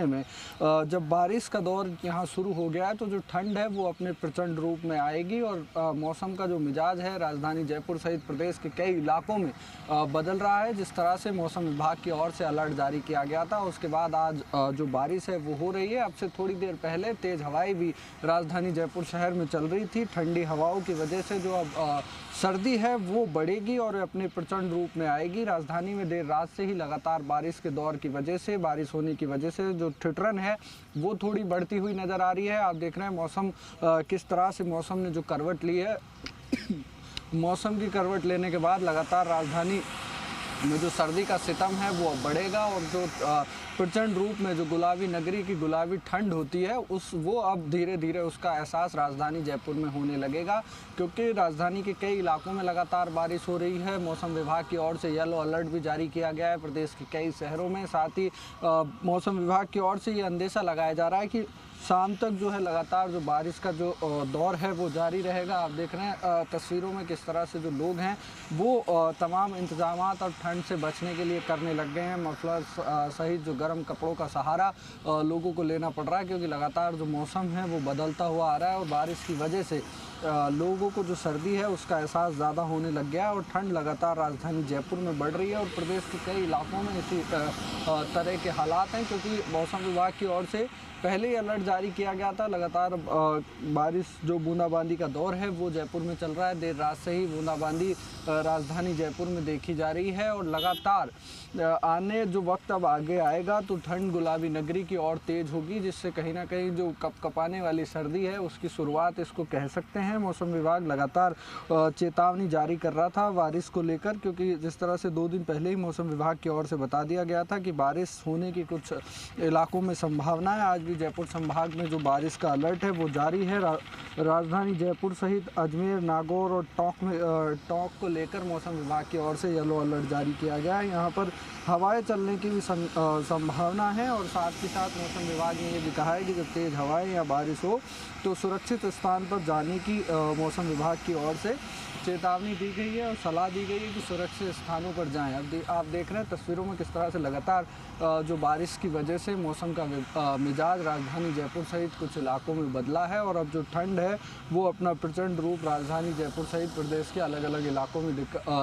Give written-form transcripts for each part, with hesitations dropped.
में जब बारिश का दौर यहाँ शुरू हो गया है तो जो ठंड है वो अपने प्रचंड रूप में आएगी और मौसम का जो मिजाज है राजधानी जयपुर सहित प्रदेश के कई इलाकों में बदल रहा है। जिस तरह से मौसम विभाग की ओर से अलर्ट जारी किया गया था, उसके बाद आज जो बारिश है वो हो रही है। अब से थोड़ी देर पहले तेज़ हवाएं भी राजधानी जयपुर शहर में चल रही थी। ठंडी हवाओं की वजह से जो अब सर्दी है वो बढ़ेगी और अपने प्रचंड रूप में आएगी। राजधानी में देर रात से ही लगातार बारिश के दौर की वजह से, बारिश होने की वजह से जो ठिठुरन है वो थोड़ी बढ़ती हुई नज़र आ रही है। आप देख रहे हैं मौसम किस तरह से मौसम ने जो करवट ली है मौसम की करवट लेने के बाद लगातार राजधानी में जो सर्दी का सितम है वो अब बढ़ेगा और जो प्रचंड रूप में जो गुलाबी नगरी की गुलाबी ठंड होती है वो अब धीरे धीरे उसका एहसास राजधानी जयपुर में होने लगेगा, क्योंकि राजधानी के कई इलाकों में लगातार बारिश हो रही है। मौसम विभाग की ओर से येलो अलर्ट भी जारी किया गया है प्रदेश के कई शहरों में। साथ ही मौसम विभाग की ओर से ये अंदेशा लगाया जा रहा है कि शाम तक जो है लगातार जो बारिश का जो दौर है वो जारी रहेगा। आप देख रहे हैं तस्वीरों में किस तरह से जो लोग हैं वो तमाम इंतजामात और ठंड से बचने के लिए करने लग गए हैं। मफलर सहित जो गर्म कपड़ों का सहारा लोगों को लेना पड़ रहा है, क्योंकि लगातार जो मौसम है वो बदलता हुआ आ रहा है और बारिश की वजह से लोगों को जो सर्दी है उसका एहसास ज़्यादा होने लग गया है और ठंड लगातार राजधानी जयपुर में बढ़ रही है और प्रदेश के कई इलाकों में इसी तरह के हालात हैं, क्योंकि मौसम विभाग की ओर से पहले ही अलर्ट जारी किया गया था। लगातार बारिश जो बूंदाबांदी का दौर है वो जयपुर में चल रहा है। देर रात से ही बूंदाबांदी राजधानी जयपुर में देखी जा रही है और लगातार आने जो वक्त अब आगे आएगा तो ठंड गुलाबी नगरी की ओर तेज़ होगी, जिससे कहीं ना कहीं जो कपकपाने वाली सर्दी है उसकी शुरुआत इसको कह सकते हैं। मौसम विभाग लगातार चेतावनी जारी कर रहा था बारिश को लेकर, क्योंकि जिस तरह से 2 दिन पहले ही मौसम विभाग की ओर से बता दिया गया था कि बारिश होने की कुछ इलाकों में संभावना है। आज भी जयपुर संभाग में जो बारिश का अलर्ट है वो जारी है। राजधानी जयपुर सहित अजमेर, नागौर और टोंक को लेकर मौसम विभाग की ओर से येलो अलर्ट जारी किया गया है। यहाँ पर हवाएं चलने की भी संभावना है और साथ ही साथ मौसम विभाग ने ये भी कहा है कि जब तेज़ हवाएं या बारिश हो तो सुरक्षित स्थान पर जाने की मौसम विभाग की ओर से चेतावनी दी गई है और सलाह दी गई है कि सुरक्षित स्थानों पर जाएं। अब आप देख रहे हैं तस्वीरों में किस तरह से लगातार जो बारिश की वजह से मौसम का मिजाज राजधानी जयपुर सहित कुछ इलाकों में बदला है और अब जो ठंड है वो अपना प्रचंड रूप राजधानी जयपुर सहित प्रदेश के अलग अलग इलाकों में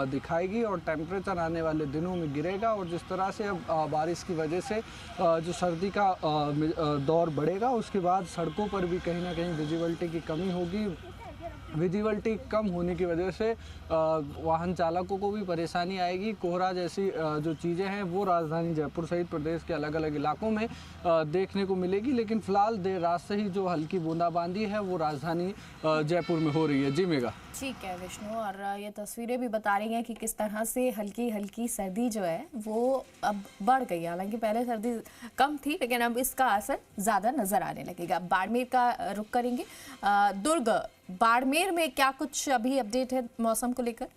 दिखाएगी और टेम्परेचर आने वाले दिनों में गिरेगा। और जिस तरह से अब बारिश की वजह से जो सर्दी का दौर बढ़ेगा, उसके बाद सड़कों पर भी कहीं ना कहीं विजिबिलिटी की कमी होगी। विजिबिलिटी कम होने की वजह से वाहन चालकों को भी परेशानी आएगी। कोहरा जैसी जो चीज़ें हैं वो राजधानी जयपुर सहित प्रदेश के अलग अलग इलाकों में देखने को मिलेगी। लेकिन फ़िलहाल देर रात से ही जो हल्की बूंदाबांदी है वो राजधानी जयपुर में हो रही है। जी मेगा। ठीक है विष्णु, और ये तस्वीरें भी बता रही हैं कि किस तरह से हल्की हल्की सर्दी जो है वो अब बढ़ गई है। हालांकि पहले सर्दी कम थी लेकिन अब इसका असर ज़्यादा नज़र आने लगेगा। बाड़मेर का रुख करेंगे। दुर्ग, बाड़मेर में क्या कुछ अभी अपडेट है मौसम को लेकर?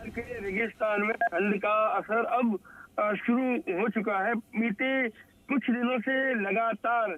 रेगिस्तान में ठंड का असर अब शुरू हो चुका है। बीते कुछ दिनों से लगातार